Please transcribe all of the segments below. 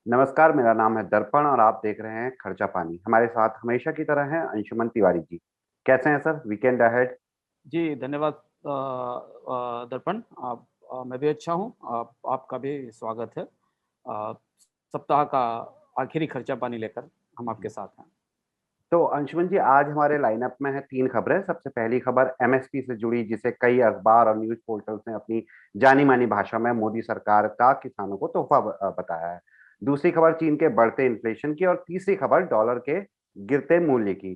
नमस्कार, मेरा नाम है दर्पण और आप देख रहे हैं खर्चा पानी। हमारे साथ हमेशा की तरह हैं अंशुमन तिवारी जी। कैसे हैं सर? Weekend ahead. जी, धन्यवाद दर्पण। मैं भी अच्छा हूँ। आपका भी स्वागत है। सप्ताह का आखिरी खर्चा पानी लेकर हम आपके साथ हैं। तो अंशुमन जी, आज हमारे लाइनअप में है 3 खबरें। सबसे पहली खबर एमएसपी से जुड़ी, जिसे कई अखबार और न्यूज पोर्टल्स ने अपनी जानी मानी भाषा में मोदी सरकार का किसानों को तोहफा बताया है। दूसरी खबर चीन के बढ़ते इन्फ्लेशन की और तीसरी खबर डॉलर के गिरते मूल्य की।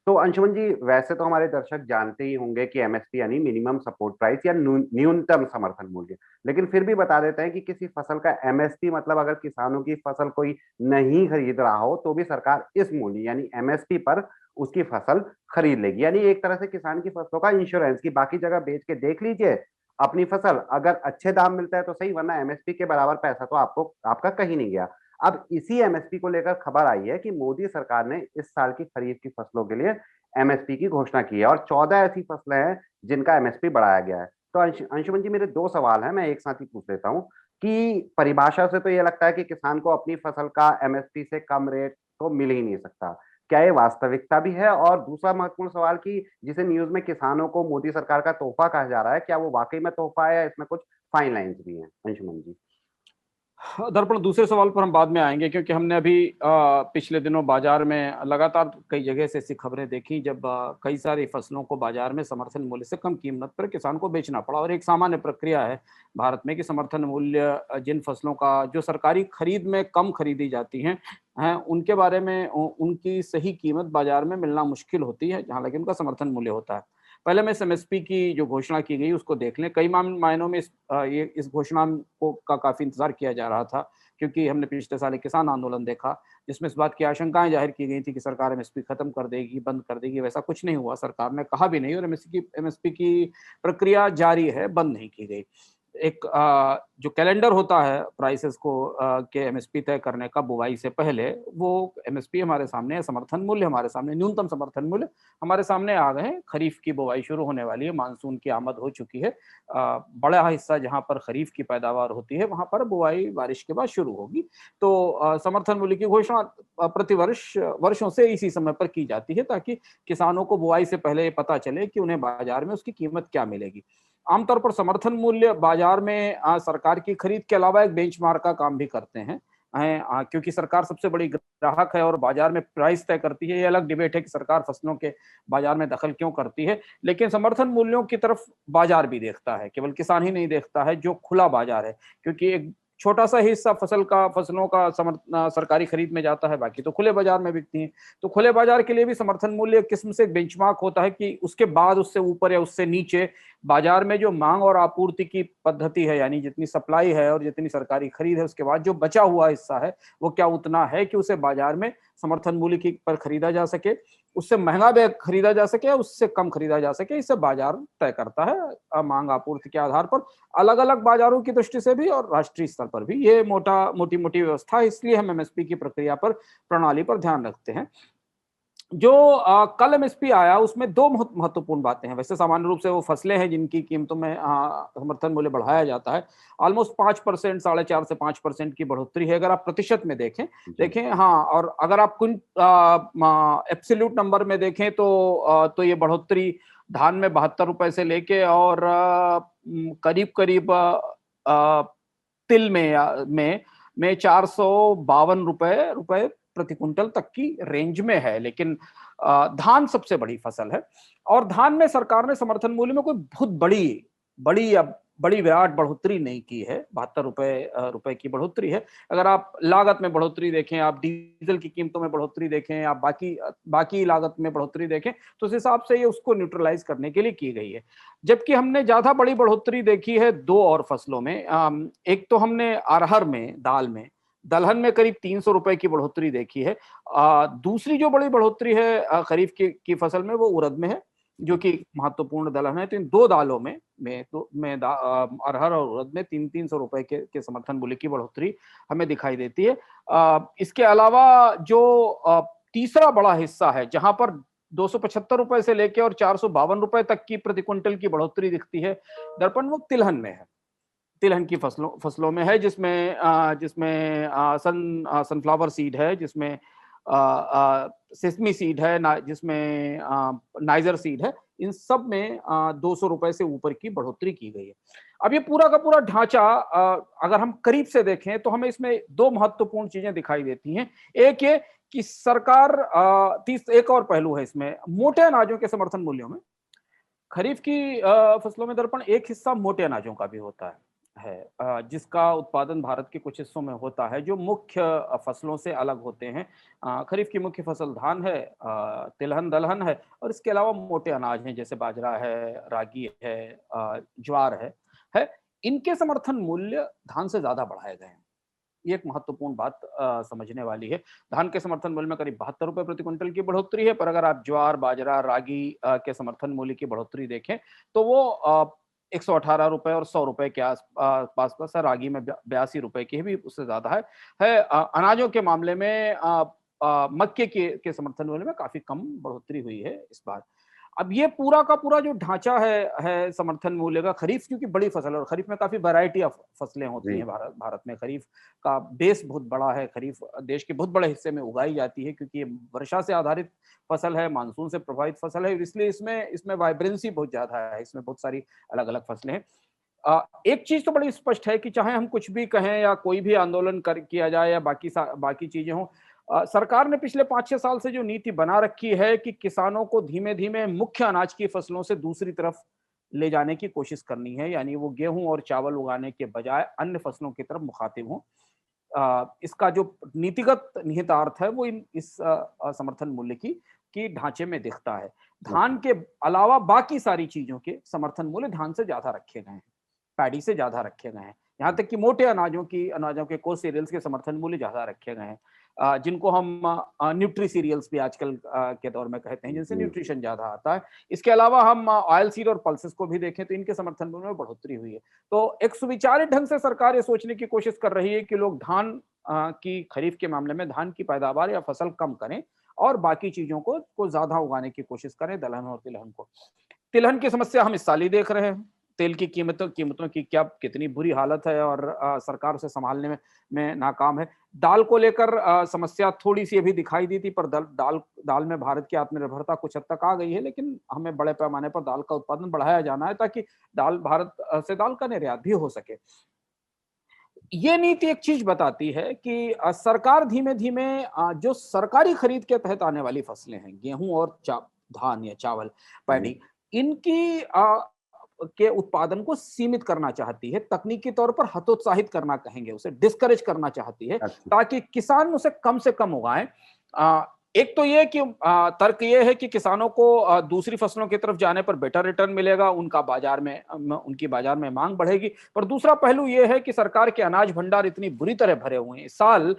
तो अंशुमन जी, वैसे तो हमारे दर्शक जानते ही होंगे कि एमएसपी यानी मिनिमम सपोर्ट प्राइस या न्यूनतम समर्थन मूल्य। लेकिन फिर भी बता देते हैं कि किसी फसल का एमएसपी मतलब अगर किसानों की फसल कोई नहीं खरीद रहा हो तो भी सरकार इस मूल्य यानी एमएसपी पर उसकी फसल खरीद लेगी। यानी एक तरह से किसान की फसलों का इंश्योरेंस की बाकी जगह बेच के देख लीजिए अपनी फसल, अगर अच्छे दाम मिलता है तो सही, वरना एमएसपी के बराबर पैसा तो आपको आपका कहीं नहीं गया। अब इसी एमएसपी को लेकर खबर आई है कि मोदी सरकार ने इस साल की खरीफ की फसलों के लिए एमएसपी की घोषणा की है और 14 ऐसी फसलें हैं जिनका एमएसपी बढ़ाया गया है। तो अंशुमन जी, मेरे 2 सवाल हैं, मैं एक साथ ही पूछ लेता हूँ कि परिभाषा से तो ये लगता है कि किसान को अपनी फसल का एमएसपी से कम रेट तो मिल ही नहीं सकता। क्या ये वास्तविकता भी है? और दूसरा महत्वपूर्ण सवाल कि जिसे न्यूज में किसानों को मोदी सरकार का तोहफा कहा जा रहा है, क्या वो वाकई में तोहफा है या इसमें कुछ फाइन लाइंस भी हैं? अंशुमन जी। हाँ, दर्पण, दूसरे सवाल पर हम बाद में आएँगे क्योंकि हमने अभी पिछले दिनों बाज़ार में लगातार कई जगह से ऐसी खबरें देखी जब कई सारी फसलों को बाज़ार में समर्थन मूल्य से कम कीमत पर किसान को बेचना पड़ा और एक सामान्य प्रक्रिया है भारत में कि समर्थन मूल्य जिन फसलों का जो सरकारी खरीद में कम खरीदी जाती हैं, उनके बारे में उनकी सही कीमत बाज़ार में मिलना मुश्किल होती है, हालाँकि उनका समर्थन मूल्य होता है। पहले मैं इस एमएसपी की जो घोषणा की गई उसको देख लें। कई मायनों में इस घोषणा को का काफ़ी इंतज़ार किया जा रहा था क्योंकि हमने पिछले साल एक किसान आंदोलन देखा, जिसमें इस बात की आशंकाएँ ज़ाहिर की गई थी कि सरकार एमएसपी खत्म कर देगी, बंद कर देगी। वैसा कुछ नहीं हुआ, सरकार ने कहा भी नहीं और एमएसपी की प्रक्रिया जारी है, बंद नहीं की गई। एक जो कैलेंडर होता है प्राइसेज़ को के एमएसपी तय करने का बुवाई से पहले, वो एमएसपी हमारे सामने है, समर्थन मूल्य हमारे सामने, न्यूनतम समर्थन मूल्य हमारे सामने आ गए हैं। खरीफ की बुवाई शुरू होने वाली है, मानसून की आमद हो चुकी है। बड़ा हिस्सा जहाँ पर खरीफ की पैदावार होती है, वहाँ पर बुवाई बारिश के बाद शुरू होगी। तो समर्थन मूल्य की घोषणा प्रतिवर्ष वर्षों से इसी समय पर की जाती है ताकि किसानों को बुवाई से पहले ये पता चले कि उन्हें बाज़ार में उसकी कीमत क्या मिलेगी। आमतौर पर समर्थन मूल्य बाज़ार में सरकार की खरीद के अलावा एक बेंचमार्क का काम भी करते हैं, क्योंकि सरकार सबसे बड़ी ग्राहक है और बाज़ार में प्राइस तय करती है। ये अलग डिबेट है कि सरकार फसलों के बाज़ार में दखल क्यों करती है, लेकिन समर्थन मूल्यों की तरफ बाज़ार भी देखता है, केवल किसान ही नहीं देखता है, जो खुला बाज़ार है। क्योंकि एक छोटा-सा हिस्सा फसलों का सरकारी खरीद में जाता है, बाकी तो खुले बाज़ार में बिकती हैं। तो खुले बाज़ार के लिए भी समर्थन मूल्य एक किस्म से एक बेंचमार्क होता है कि उसके बाद उससे ऊपर या उससे नीचे बाज़ार में जो माँग और आपूर्ति की पद्धति है, यानी जितनी सप्लाई है और जितनी सरकारी खरीद है, उसके बाद जो बचा हुआ हिस्सा है, वो क्या उतना है कि उसे बाज़ार में समर्थन मूल्य की पर खरीदा जा सके, उससे महँगा भी खरीदा जा सके या उससे कम खरीदा जा सके, इसे बाज़ार तय करता है माँग आपूर्ति के आधार पर, अलग-अलग बाज़ारों की दृष्टि से भी और राष्ट्रीय स्तर पर भी। ये मोटी-मोटी व्यवस्था है, इसलिए हम एमएसपी की प्रक्रिया पर, प्रणाली पर ध्यान रखते हैं। जो कल एमएसपी आया उसमें 2 बहुत महत्वपूर्ण बातें हैं। वैसे सामान्य रूप से वो फसलें हैं जिनकी कीमतों में समर्थन मूल्य बढ़ाया जाता है। ऑलमोस्ट 5% 4.5 से 5% की बढ़ोतरी है अगर आप प्रतिशत में देखें। जी। हाँ, और अगर आप एब्सोल्यूट नंबर में देखें तो ये बढ़ोतरी धान में ₹72 से लेके और करीब-करीब तिल में ₹452 प्रति क्विंटल तक की रेंज में है। लेकिन धान सबसे बड़ी फसल है और धान में सरकार ने समर्थन मूल्य में कोई बहुत बड़ी विराट बढ़ोतरी नहीं की है। ₹72 की बढ़ोतरी है। अगर आप लागत में बढ़ोतरी देखें, आप डीजल की कीमतों में बढ़ोतरी देखें, आप बाकी लागत में बढ़ोतरी देखें, तो उस हिसाब से ये उसको न्यूट्रलाइज़ करने के लिए की गई है। जबकि हमने ज़्यादा बड़ी बढ़ोतरी देखी है 2 और फसलों में। एक तो हमने अरहर में, दाल में, दलहन में करीब ₹300 की बढ़ोतरी देखी है। दूसरी जो बड़ी बढ़ोतरी है खरीफ की फसल में वो उड़द में है, जो जी। कि महत्वपूर्ण दलहन है। तो इन 2 दालों अरहर और उड़द में 3-3 सौ रुपए के समर्थन मूल्य की बढ़ोतरी हमें दिखाई देती है। इसके अलावा जो तीसरा बड़ा हिस्सा है, जहाँ पर ₹275 से लेके और ₹452 तक की प्रति क्विंटल की बढ़ोतरी दिखती है, दरअसल वो तिलहन में है। तिलहन की फसलों में है, जिसमें सनफ्लावर सीड है, जिसमें सेसमी सीड है, जिसमें नाइजर सीड है। इन सब में 200 रुपए से ऊपर की बढ़ोतरी की गई है। अब ये पूरा का पूरा ढांचा अगर हम करीब से देखें तो हमें इसमें दो महत्वपूर्ण चीजें दिखाई देती हैं। एक ये कि सरकार एक और पहलू है इसमें, मोटे अनाजों के समर्थन मूल्यों में। खरीफ की फसलों में दर्पण एक हिस्सा मोटे अनाजों का भी होता है, जिसका उत्पादन भारत के कुछ हिस्सों में होता है जो मुख्य फसलों से अलग होते हैं। खरीफ की मुख्य फसल धान है, तिलहन दलहन है, और इसके अलावा मोटे अनाज हैं जैसे बाजरा है, रागी है, ज्वार है। इनके समर्थन मूल्य धान से ज्यादा बढ़ाए गए हैं। ये एक महत्वपूर्ण बात समझने वाली है। धान के समर्थन मूल्य में करीब 72 रुपए प्रति क्विंटल की बढ़ोतरी है, पर अगर आप ज्वार, बाजरा, रागी के समर्थन मूल्य की बढ़ोतरी देखें तो वो 118 रुपए और 100 रुपए के पास है। रागी में 82 रुपए की भी उससे ज्यादा है। अनाजों के मामले में मक्के के समर्थन मूल्य में काफी कम बढ़ोतरी हुई है इस बार। अब ये पूरा का पूरा जो ढांचा है समर्थन मूल्य का, खरीफ क्योंकि बड़ी फसल है और खरीफ में काफी वैरायटी ऑफ फसलें होती हैं। भारत में खरीफ का बेस बहुत बड़ा है। खरीफ देश के बहुत बड़े हिस्से में उगाई जाती है क्योंकि ये वर्षा से आधारित फसल है, मानसून से प्रभावित फसल है, इसलिए इसमें वाइब्रेंसी बहुत ज्यादा है। इसमें बहुत सारी अलग अलग फसलें हैं। एक चीज तो बड़ी स्पष्ट है कि चाहे हम कुछ भी कहें या कोई भी आंदोलन किया जाए या बाकी चीजें हों, सरकार ने पिछले 5-6 साल से जो नीति बना रखी है कि किसानों को धीमे धीमे मुख्य अनाज की फसलों से दूसरी तरफ ले जाने की कोशिश करनी है, यानी वो गेहूं और चावल उगाने के बजाय अन्य फसलों की तरफ मुखातिब हों। इसका जो नीतिगत निहितार्थ है वो इस समर्थन मूल्य की ढांचे में दिखता है। धान के अलावा बाकी सारी चीजों के समर्थन मूल्य धान से ज्यादा रखे गए हैं, पैडी से ज्यादा रखे गए हैं। यहाँ तक कि मोटे अनाजों के कोर्स सीरियल्स के समर्थन मूल्य ज्यादा रखे गए हैं, जिनको हम न्यूट्री सीरियल्स भी आजकल के दौर में कहते हैं, जिनसे न्यूट्रिशन ज्यादा आता है। इसके अलावा हम ऑयल सीड और पल्सेस को भी देखें तो इनके समर्थन मूल्य में बढ़ोतरी हुई है। तो एक सुविचारित ढंग से सरकार ये सोचने की कोशिश कर रही है कि लोग धान की खरीफ के मामले में धान की पैदावार या फसल कम करें और बाकी चीजों को ज्यादा उगाने की कोशिश करें, दलहन और तिलहन को। तिलहन की समस्या हम इस साल ही देख रहे हैं। तेल की कीमतों की कितनी बुरी हालत है और सरकार उसे संभालने में नाकाम है। दाल को लेकर समस्या थोड़ी सी अभी दिखाई दी थी, पर दाल में भारत की आत्मनिर्भरता कुछ हद तक आ गई है, लेकिन हमें बड़े पैमाने पर दाल का उत्पादन बढ़ाया जाना है ताकि भारत से दाल का निर्यात भी हो सके। ये नीति एक चीज बताती है कि सरकार धीमे धीमे जो सरकारी खरीद के तहत आने वाली फसलें हैं, गेहूं और धान या चावल, पैडी, इनकी के उत्पादन को सीमित करना चाहती है, तकनीकी तौर पर हतोत्साहित करना कहेंगे उसे, डिस्करेज करना चाहती है, ताकि किसान उसे कम से कम उगाएं। एक तो ये कि तर्क ये है कि किसानों को दूसरी फसलों की तरफ जाने पर बेटर रिटर्न मिलेगा, उनकी बाजार में मांग बढ़ेगी। पर दूसरा पहलू ये है कि सरकार के अनाज भंडार इतनी बुरी तरह भरे हुए हैं। इस साल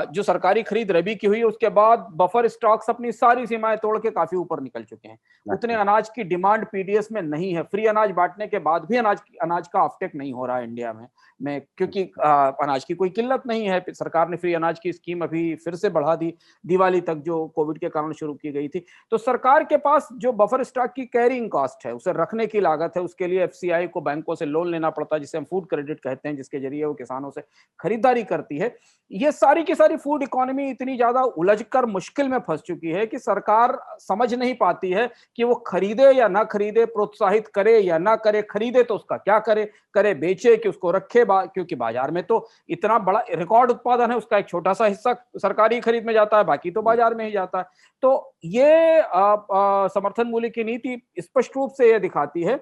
जो सरकारी खरीद रबी की हुई है उसके बाद बफर स्टॉक्स अपनी सारी सीमाएं तोड़ के काफी ऊपर निकल चुके हैं। उतने अनाज की डिमांड पीडीएस में नहीं है। फ्री अनाज बांटने के बाद भी अनाज का ऑफटेक नहीं हो रहा है इंडिया में क्योंकि अनाज की कोई किल्लत नहीं है। सरकार ने फ्री अनाज की स्कीम अभी फिर से बढ़ा दी, दिवाली तक जो कोविड के कारण शुरू की गई थी। तो सरकार के पास जो बफर स्टॉक की कैरिंग कॉस्ट है, उसे रखने की लागत है, उसके लिए एफसीआई को बैंकों से लोन लेना पड़ता है, जिसे हम फूड क्रेडिट कहते हैं, जिसके जरिए वो किसानों से खरीदारी करती है। ये सारी की सारी फूड इकोनॉमी इतनी ज्यादा उलझकर मुश्किल में फंस चुकी है कि सरकार समझ नहीं पाती है कि वो खरीदे या ना खरीदे, प्रोत्साहित करे या ना करे। खरीदे तो उसका क्या करे बेचे कि उसको रखे, क्योंकि बाजार में तो इतना बड़ा रिकॉर्ड उत्पादन है, उसका एक छोटा सा हिस्सा सरकारी खरीद में जाता है, बाकी तो बाजार में ही जाता है। तो ये समर्थन मूल्य की नीति स्पष्ट रूप से यह दिखाती है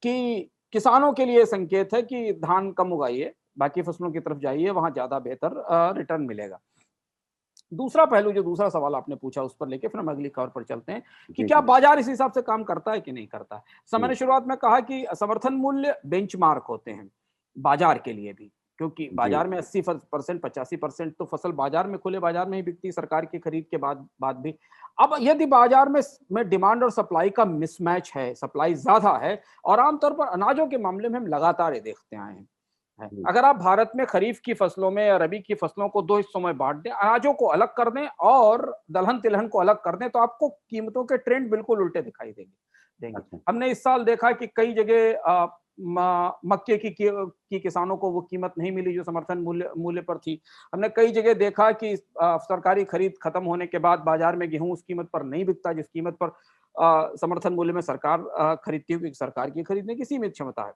कि किसानों के लिए संकेत है कि धान कम उगाइए, बाकी फसलों की तरफ जाइए, वहां ज्यादा बेहतर रिटर्न मिलेगा। दूसरा पहलू, जो दूसरा सवाल आपने पूछा, उस पर लेके फिर हम अगली खबर पर चलते हैं कि क्या बाजार इस हिसाब से काम करता है कि नहीं करता है। मैंने शुरुआत में कहा कि समर्थन मूल्य बेंचमार्क होते हैं बाजार के लिए भी, क्योंकि बाजार में 80% 85% तो फसल बाजार में, खुले बाजार में ही बिकती सरकार की खरीद के बाद भी। अब यदि बाजार में डिमांड और सप्लाई का मिसमैच है, सप्लाई ज्यादा है, और आमतौर पर अनाजों के मामले में हम लगातार ये देखते आए हैं। अगर आप भारत में खरीफ की फसलों में या रबी की फसलों को 2 हिस्सों में बांट दें, अनाजों को अलग कर दें और दलहन तिलहन को अलग कर दें, तो आपको कीमतों के ट्रेंड बिल्कुल उल्टे दिखाई देंगे। हमने इस साल देखा कि कई जगह मक्के की किसानों को वो कीमत नहीं मिली जो समर्थन मूल्य पर थी। हमने कई जगह देखा कि सरकारी खरीद खत्म होने के बाद बाजार में गेहूं उस कीमत पर नहीं बिकता जिस कीमत पर समर्थन मूल्य में सरकार खरीदती है, क्योंकि सरकार की खरीदने की सीमित क्षमता है।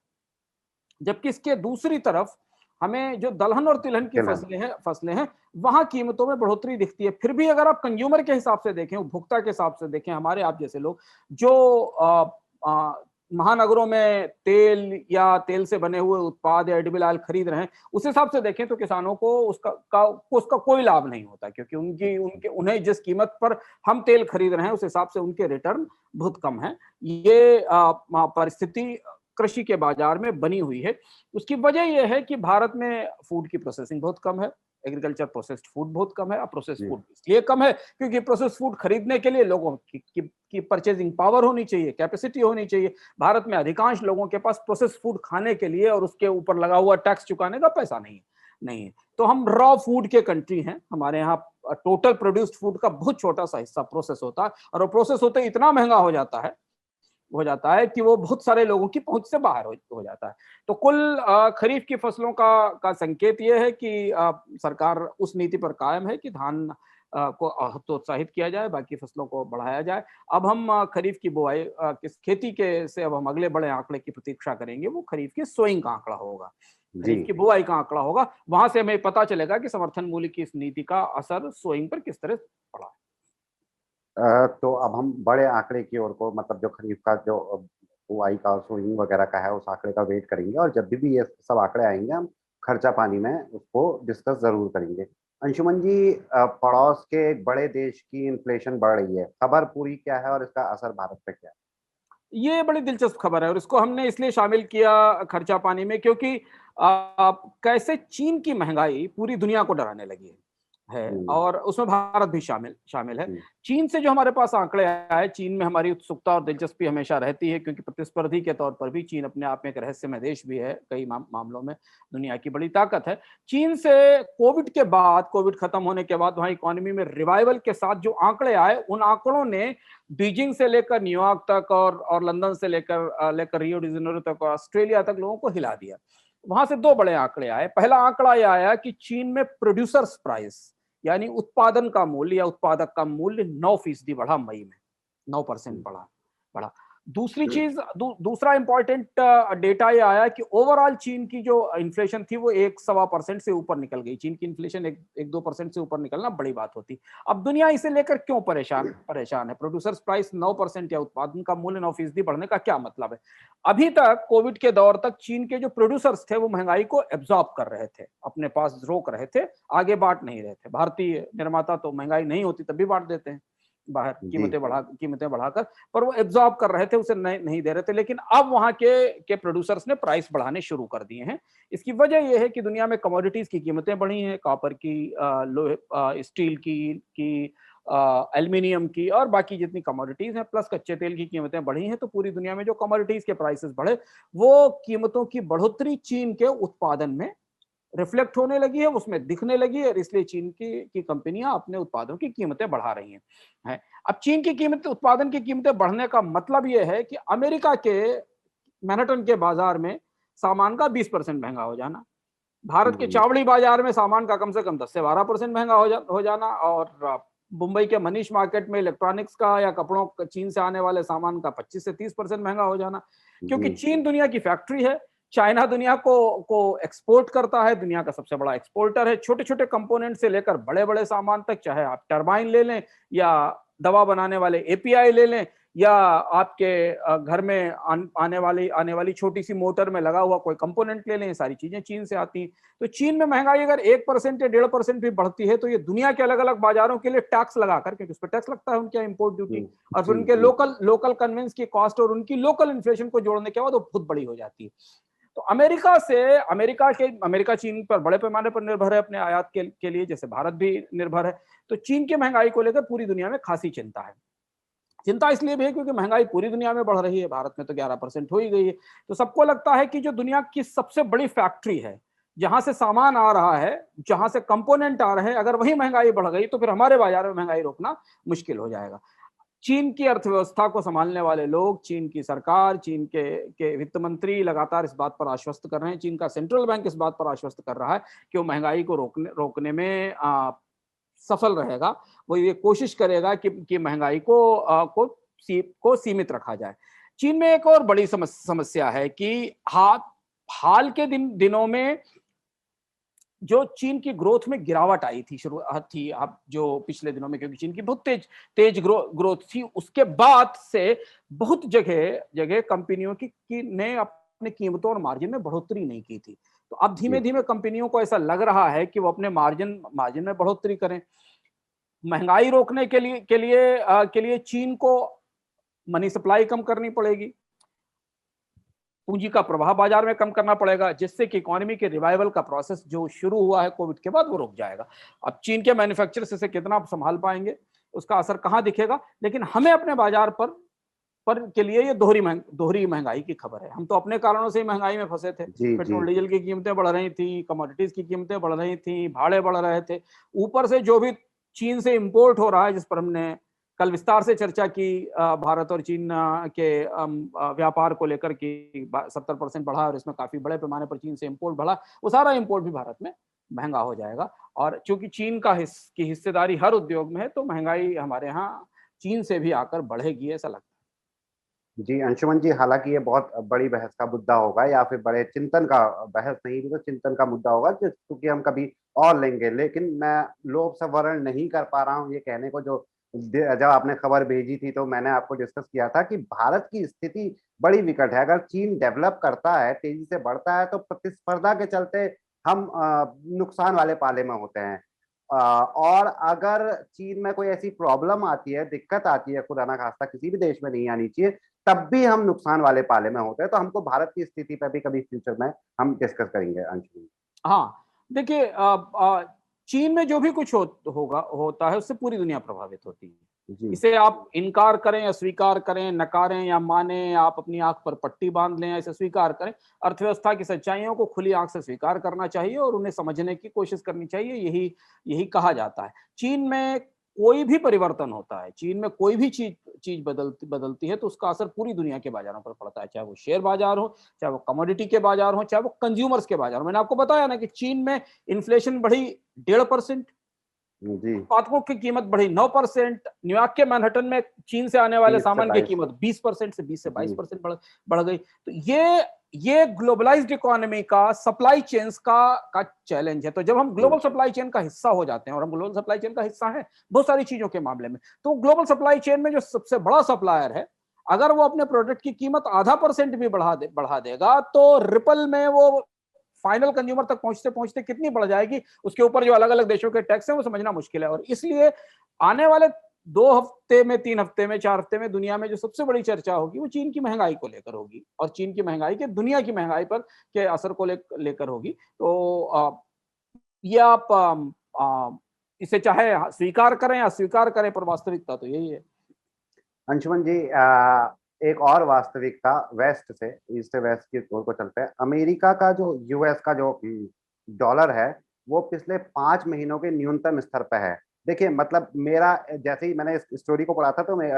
जबकि इसके दूसरी तरफ हमें जो दलहन और तिलहन की तिलहन। फसलें हैं वहां कीमतों में बढ़ोतरी दिखती है। फिर भी अगर आप कंज्यूमर के हिसाब से देखें, उपभोक्ता के हिसाब से देखें, हमारे आप जैसे लोग जो महानगरों में तेल या तेल से बने हुए उत्पाद या एडिबल ऑयल खरीद रहे हैं, उस हिसाब से देखें तो किसानों को उसका कोई लाभ नहीं होता, क्योंकि उन्हें जिस कीमत पर हम तेल खरीद रहे हैं उस हिसाब से उनके रिटर्न बहुत कम है। ये परिस्थिति कृषि के बाजार में बनी हुई है। उसकी वजह यह है कि भारत में फूड की प्रोसेसिंग बहुत कम है, एग्रीकल्चर प्रोसेस्ड फूड बहुत कम है। प्रोसेस्ड फूड इसलिए कम है क्योंकि प्रोसेस्ड फूड खरीदने के लिए लोगों की परचेजिंग पावर होनी चाहिए, कैपेसिटी होनी चाहिए। भारत में अधिकांश लोगों के पास प्रोसेस्ड फूड खाने के लिए और उसके ऊपर लगा हुआ टैक्स चुकाने का पैसा नहीं है। तो हम रॉ फूड के कंट्री हैं। हमारे यहाँ टोटल प्रोड्यूस्ड फूड का बहुत छोटा सा हिस्सा प्रोसेस होता है, और वो प्रोसेस होते इतना महंगा हो जाता है कि वो बहुत सारे लोगों की पहुंच से बाहर हो जाता है। तो कुल खरीफ की फसलों का संकेत ये है कि सरकार उस नीति पर कायम है कि धान को प्रोत्साहित किया जाए, बाकी फसलों को बढ़ाया जाए। अब हम खरीफ की बुआई किस खेती के से अब हम अगले बड़े आंकड़े की प्रतीक्षा करेंगे, वो खरीफ की सोइंग का आंकड़ा होगा, खरीफ की बुआई का आंकड़ा होगा। वहां से हमें पता चलेगा कि समर्थन मूल्य की इस नीति का असर सोइंग पर किस तरह पड़ा है। तो अब हम बड़े आंकड़े की ओर को, मतलब जो खरीफ का जो बुआई का सोइंग वगैरह का है, उस आंकड़े का वेट करेंगे, और जब भी ये सब आंकड़े आएंगे हम खर्चा पानी में उसको डिस्कस जरूर करेंगे। अंशुमन जी, पड़ोस के एक बड़े देश की इन्फ्लेशन बढ़ रही है, खबर पूरी क्या है और इसका असर भारत पे क्या है? ये बड़ी दिलचस्प खबर है और इसको हमने इसलिए शामिल किया खर्चा पानी में क्योंकि कैसे चीन की महंगाई पूरी दुनिया को डराने लगी है और उसमें भारत भी शामिल है। चीन से जो हमारे पास आंकड़े आए, चीन में हमारी उत्सुकता और दिलचस्पी हमेशा रहती है क्योंकि प्रतिस्पर्धी के तौर पर भी चीन अपने आप में एक रहस्यमय देश भी है, कई मामलों में दुनिया की बड़ी ताकत है। चीन से कोविड खत्म होने के बाद वहां इकोनॉमी में रिवाइवल के साथ जो आंकड़े आए, उन आंकड़ों ने बीजिंग से लेकर न्यूयॉर्क तक और लंदन से लेकर रियो डी जेनेरो तक और ऑस्ट्रेलिया तक लोगों को हिला दिया। वहां से दो बड़े आंकड़े आए। पहला आंकड़ा यह आया कि चीन में प्रोड्यूसर्स प्राइस यानी उत्पादन का मूल्य या उत्पादक का मूल्य 9% बढ़ा, मई में 9% बढ़ा। दूसरी चीज, दूसरा इंपॉर्टेंट डेटा ये आया कि ओवरऑल चीन की जो इन्फ्लेशन थी वो 1-1.25% से ऊपर निकल गई। चीन की इन्फ्लेशन 1-2% से ऊपर निकलना बड़ी बात होती। अब दुनिया इसे लेकर क्यों परेशान है? प्रोड्यूसर्स प्राइस 9% या उत्पादन का मूल्य 9% बढ़ने का क्या मतलब है? अभी तक कोविड के दौर तक चीन के जो प्रोड्यूसर्स थे वो महंगाई को एब्जॉर्ब कर रहे थे, अपने पास रोक रहे थे, आगे बांट नहीं रहे थे। भारतीय निर्माता तो महंगाई नहीं होती तब भी बांट देते हैं बाहर, कीमतें बढ़ाकर, पर वो एब्जॉर्ब कर रहे थे, उसे नहीं दे रहे थे। लेकिन अब वहां के प्रोड्यूसर्स ने प्राइस बढ़ाने शुरू कर दिए हैं। इसकी वजह यह है कि दुनिया में कमोडिटीज की कीमतें बढ़ी हैं, कॉपर की, लोहे, स्टील की, एल्यूमिनियम की और बाकी जितनी कमोडिटीज हैं, प्लस कच्चे तेल की कीमतें बढ़ी हैं। तो पूरी दुनिया में जो कमोडिटीज के प्राइसेस बढ़े, वो कीमतों की बढ़ोतरी चीन के उत्पादन में रिफ्लेक्ट होने लगी है, उसमें दिखने लगी है, और इसलिए चीन की कंपनियां अपने उत्पादों की कीमतें बढ़ा रही हैं। अब चीन की उत्पादन की कीमतें बढ़ने का मतलब यह है कि अमेरिका के मैनहट्टन के बाजार में सामान का 20% महंगा हो जाना, भारत के चावड़ी बाजार में सामान का कम से कम 10 से 12% महंगा हो जाना, और मुंबई के मनीष मार्केट में इलेक्ट्रॉनिक्स का या कपड़ों का चीन से आने वाले सामान का 25 से 30% महंगा हो जाना। क्योंकि चीन दुनिया की फैक्ट्री है, चाइना दुनिया को एक्सपोर्ट करता है, दुनिया का सबसे बड़ा एक्सपोर्टर है। छोटे छोटे कंपोनेंट से लेकर बड़े बड़े सामान तक, चाहे आप टरबाइन ले लें या दवा बनाने वाले एपीआई ले लें या आपके घर में आने वाली छोटी सी मोटर में लगा हुआ कोई कंपोनेंट ले लें, सारी चीजें चीन से आती हैं। तो चीन में महंगाई अगर 1% या 1.5% भी बढ़ती है तो ये दुनिया के अलग अलग बाजारों के लिए टैक्स लगाकर, क्योंकि उस पर टैक्स लगता है उनके इंपोर्ट ड्यूटी, और फिर उनके लोकल कन्वेंस की कॉस्ट और उनकी लोकल इन्फ्लेशन को जोड़ने के बाद वो बहुत बड़ी हो जाती है। तो अमेरिका चीन पर बड़े पैमाने पर निर्भर है अपने आयात के लिए, जैसे भारत भी निर्भर है। तो चीन की महंगाई को लेकर पूरी दुनिया में खासी चिंता है। चिंता इसलिए भी है क्योंकि महंगाई पूरी दुनिया में बढ़ रही है, भारत में तो 11% हो ही गई है। तो सबको लगता है कि जो दुनिया की सबसे बड़ी फैक्ट्री है, जहां से सामान आ रहा है, जहां से कंपोनेंट आ रहे हैं, अगर वही महंगाई बढ़ गई तो फिर हमारे बाजार में महंगाई रोकना मुश्किल हो जाएगा। चीन की अर्थव्यवस्था को संभालने वाले लोग, चीन की सरकार, चीन के वित्त मंत्री लगातार इस बात पर आश्वस्त कर रहे हैं, चीन का सेंट्रल बैंक इस बात पर आश्वस्त कर रहा है कि वो महंगाई को रोकने में सफल रहेगा। वो ये कोशिश करेगा कि महंगाई को सीमित रखा जाए। चीन में एक और बड़ी समस्या है कि हाल के दिनों में जो चीन की ग्रोथ में गिरावट आई थी, शुरुआत थी अब जो पिछले दिनों में, क्योंकि चीन की बहुत तेज ग्रोथ थी, उसके बाद से बहुत जगह कंपनियों की ने अपने कीमतों और मार्जिन में बढ़ोतरी नहीं की थी। तो अब धीमे जी धीमे कंपनियों को ऐसा लग रहा है कि वो अपने मार्जिन में बढ़ोतरी करें। महंगाई रोकने के लिए चीन को मनी सप्लाई कम करनी पड़ेगी, पूंजी का प्रवाह बाजार में कम करना पड़ेगा, जिससे कि इकोनॉमी के रिवाइवल का प्रोसेस जो शुरू हुआ है कोविड के बाद वो रुक जाएगा। अब चीन के मैन्युफैक्चरर्स इसे कितना संभाल पाएंगे, उसका असर कहाँ दिखेगा, लेकिन हमें अपने बाजार पर के लिए ये दोहरी महंगाई की खबर है। हम तो अपने कारणों से ही महंगाई में फंसे थे। जी जी पेट्रोल डीजल की कीमतें बढ़ रही थी, कमोडिटीज की कीमतें बढ़ रही थी, भाड़े बढ़ रहे थे, ऊपर से जो भी चीन से इंपोर्ट हो रहा है, जिस पर हमने कल विस्तार से चर्चा की, भारत और चीन के व्यापार को लेकर कि 70% बढ़ा और इसमें काफी बड़े पैमाने पर चीन से इंपोर्ट बढ़ा, वो सारा इंपोर्ट भी भारत में महंगा हो जाएगा। और चूंकि चीन की हिस्सेदारी हर उद्योग में है, तो महंगाई हमारे यहाँ चीन से भी आकर बढ़ेगी, ऐसा लगता जी अंशुमन जी, हालांकि ये बहुत बड़ी बहस का मुद्दा होगा, या फिर बड़े चिंतन का, बहस नहीं भी तो चिंतन का मुद्दा होगा, क्योंकि हम कभी और लेंगे। लेकिन मैं लोभ से वर्ण नहीं कर पा रहा हूँ ये कहने को, जो जब आपने खबर भेजी थी तो मैंने आपको डिस्कस किया था कि भारत की स्थिति बड़ी विकट है। अगर चीन डेवलप करता है, तेजी से बढ़ता है, तो प्रतिस्पर्धा के चलते हम नुकसान वाले पाले में होते हैं। और अगर चीन में कोई ऐसी प्रॉब्लम आती है, दिक्कत आती है, खुदा ना खास्ता किसी भी देश में नहीं आनी चाहिए, तब भी हम नुकसान वाले पाले में होते हैं। तो हमको भारत की स्थिति पर भी कभी फ्यूचर में हम डिस्कस करेंगे अंशुमन। है। हाँ, देखिए, चीन में जो भी कुछ होता है, उससे पूरी दुनिया प्रभावित होती है। जी इसे आप इनकार करें या स्वीकार करें, नकारें या माने, आप अपनी आंख पर पट्टी बांध लें या इसे स्वीकार करें, अर्थव्यवस्था की सच्चाइयों को खुली आंख से स्वीकार करना चाहिए और उन्हें समझने की कोशिश करनी चाहिए। यही यही कहा जाता है। चीन में कोई भी परिवर्तन होता है, चीन में कोई भी चीज बदलती है, तो उसका असर पूरी दुनिया के बाजारों पर पड़ता है, चाहे वो शेयर बाजार हो, चाहे वो कमोडिटी के बाजार हो, चाहे वो कंज्यूमर्स के बाजार हो। मैंने आपको बताया ना कि चीन में इन्फ्लेशन बढ़ी 1.5%, जी उत्पादकों की कीमत बढ़ी 9%, न्यूयॉर्क के मैनहट्टन में चीन से आने वाले 30 से सामान की 22। कीमत 20% से 20 से जी 22% बढ़ गई। तो ये ग्लोबलाइज्ड इकोनॉमी का सप्लाई चेन्स का चैलेंज है। तो जब हम ग्लोबल सप्लाई चेन का हिस्सा हो जाते हैं, और हम ग्लोबल सप्लाई चेन का हिस्सा है बहुत सारी चीजों के मामले में, तो ग्लोबल सप्लाई चेन में जो सबसे बड़ा सप्लायर है, अगर वो अपने प्रोडक्ट की कीमत आधा % भी बढ़ा देगा, तो रिपल में वो फाइनल कंज्यूमर तक पहुंचते पहुंचते कितनी बढ़ जाएगी, उसके ऊपर जो अलग अलग देशों के टैक्स हैं वो समझना मुश्किल है। और इसलिए आने वाले 2 हफ्ते में, 3 हफ्ते में, 4 हफ्ते में दुनिया में जो सबसे बड़ी चर्चा होगी वो चीन की महंगाई को लेकर होगी, और चीन की महंगाई के दुनिया की महंगाई पर के असर को लेकर होगी। तो ये आप इसे चाहे स्वीकार करें या स्वीकार करें, पर वास्तविकता तो यही है। अंशुमन जी, एक और वास्तविकता वेस्ट से, ईस्ट से वेस्ट की ओर को चलते हैं। अमेरिका का जो, यूएस का जो डॉलर है, वो पिछले 5 महीनों के न्यूनतम स्तर पर है। देखिए, मतलब मेरा, जैसे ही मैंने इस स्टोरी को पढ़ा था, तो मैं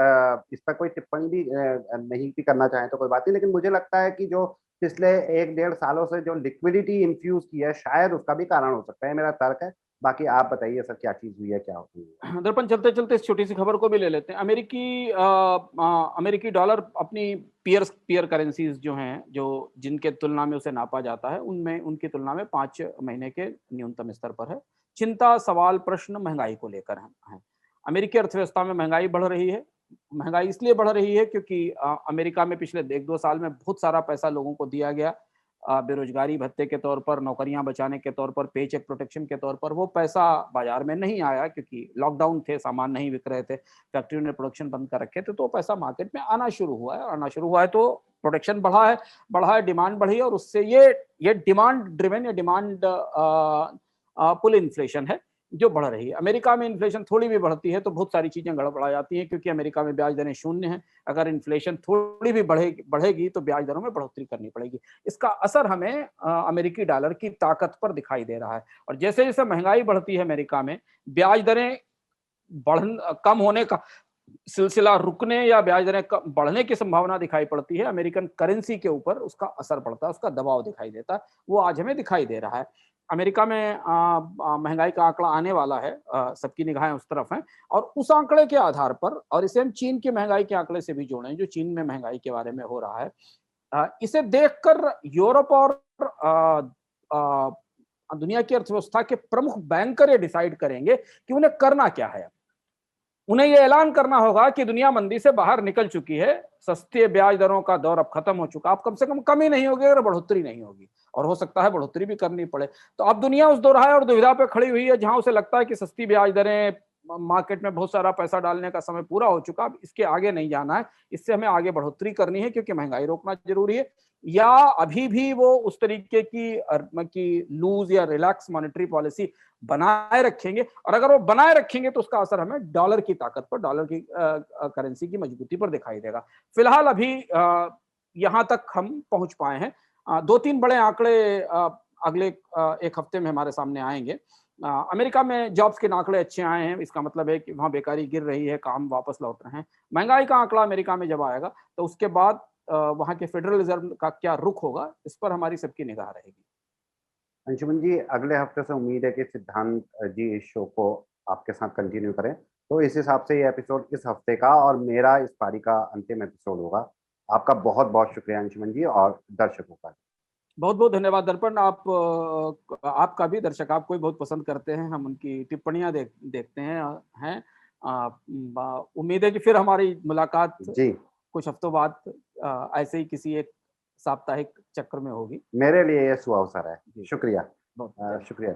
इस पर कोई टिप्पणी भी नहीं भी करना चाहें तो कोई बात नहीं, लेकिन मुझे लगता है कि जो पिछले 1-1.5 सालों से जो लिक्विडिटी इन्फ्यूज की है, शायद उसका भी कारण हो सकता है, मेरा तर्क है। बाकी आप बताइए सर, क्या चीज हुई है, क्या होती है। दर्पण चलते चलते इस छोटी सी खबर को भी ले लेते हैं। अमेरिकी डॉलर अपनी पियर करेंसीज जो हैं, जो जिनके तुलना में उसे नापा जाता है, उनमें उनकी तुलना में 5 महीने के न्यूनतम स्तर पर है। चिंता, सवाल, प्रश्न महंगाई को लेकर है। अमेरिकी अर्थव्यवस्था में महंगाई बढ़ रही है। महंगाई इसलिए बढ़ रही है क्योंकि अमेरिका में पिछले 1-2 साल में बहुत सारा पैसा लोगों को दिया गया, बेरोजगारी भत्ते के तौर पर, नौकरियां बचाने के तौर पर, पे चेक प्रोटेक्शन के तौर पर। वो पैसा बाजार में नहीं आया क्योंकि लॉकडाउन थे, सामान नहीं बिक रहे थे, फैक्ट्रियों ने प्रोडक्शन बंद कर रखे थे, तो पैसा मार्केट में आना शुरू हुआ है, तो प्रोडक्शन बढ़ा है, डिमांड बढ़ी, और उससे ये डिमांड ड्रिवन या डिमांड पुल इन्फ्लेशन है जो बढ़ रही है। अमेरिका में इन्फ्लेशन थोड़ी भी बढ़ती है तो बहुत सारी चीजें गड़बड़ा जाती हैं, क्योंकि अमेरिका में ब्याज दरें शून्य हैं। अगर इन्फ्लेशन थोड़ी भी बढ़ेगी तो ब्याज दरों में बढ़ोतरी करनी पड़ेगी। इसका असर हमें अमेरिकी डॉलर की ताकत पर दिखाई दे रहा है। और जैसे जैसे महंगाई बढ़ती है अमेरिका में, ब्याज दरें कम होने का सिलसिला रुकने या ब्याज दरें बढ़ने की संभावना दिखाई पड़ती है, अमेरिकन करेंसी के ऊपर उसका असर पड़ता है, उसका दबाव दिखाई देता है। वो आज हमें दिखाई दे रहा है। अमेरिका में महंगाई का आंकड़ा आने वाला है, सबकी निगाहें उस तरफ हैं, और उस आंकड़े के आधार पर, और इसे हम चीन की महंगाई के आंकड़े से भी जोड़ें, जो चीन में महंगाई के बारे में हो रहा है, इसे देखकर यूरोप और दुनिया की अर्थव्यवस्था के प्रमुख बैंकर ये डिसाइड करेंगे कि उन्हें करना क्या है। उन्हें यह ऐलान करना होगा कि दुनिया मंदी से बाहर निकल चुकी है, सस्ते ब्याज दरों का दौर अब खत्म हो चुका, अब कम से कम कमी नहीं होगी अगर बढ़ोतरी नहीं होगी, और हो सकता है बढ़ोतरी भी करनी पड़े। तो अब दुनिया उस दोराहे और दुविधा पे खड़ी हुई है जहां उसे लगता है कि सस्ती ब्याज दरें, मार्केट में बहुत सारा पैसा डालने का समय पूरा हो चुका, अब इसके आगे नहीं जाना है, इससे हमें आगे बढ़ोतरी करनी है क्योंकि महंगाई रोकना जरूरी है। या अभी भी वो उस तरीके की लूज या रिलैक्स मॉनेटरी पॉलिसी बनाए रखेंगे, और अगर वो बनाए रखेंगे तो उसका असर हमें डॉलर की ताकत पर, डॉलर की करेंसी की मजबूती पर दिखाई देगा। फिलहाल अभी यहां तक हम पहुंच पाए हैं। दो तीन बड़े आंकड़े अगले एक हफ्ते में हमारे सामने आएंगे। अमेरिका में जॉब्स के आंकड़े अच्छे आए हैं, इसका मतलब है कि वहां बेकारी गिर रही है, काम वापस लौट रहे हैं। महंगाई का आंकड़ा अमेरिका में जब आएगा तो उसके बाद वहां के फेडरल रिजर्व का क्या रुख होगा, इस पर हमारी सबकी निगाह रहेगी। अंशुमन जी, अगले हफ्ते से उम्मीद है कि सिद्धांत जी इस शो को आपके साथ कंटिन्यू करें, तो इस हिसाब से ये एपिसोड इस हफ्ते का और मेरा इस पारी का अंतिम एपिसोड होगा। आपका बहुत बहुत शुक्रिया अंशुमन जी, और दर्शकों का। बहुत बहुत धन्यवाद दर्पण। आपका भी, दर्शक आपको भी बहुत पसंद करते हैं, हम उनकी टिप्पणियां देखते हैं। उम्मीद है कि फिर हमारी मुलाकात जी, कुछ हफ्तों बाद ऐसे ही किसी एक साप्ताहिक चक्र में होगी। मेरे लिए ये सुअवसर है। जी, शुक्रिया। बहुत शुक्रिया।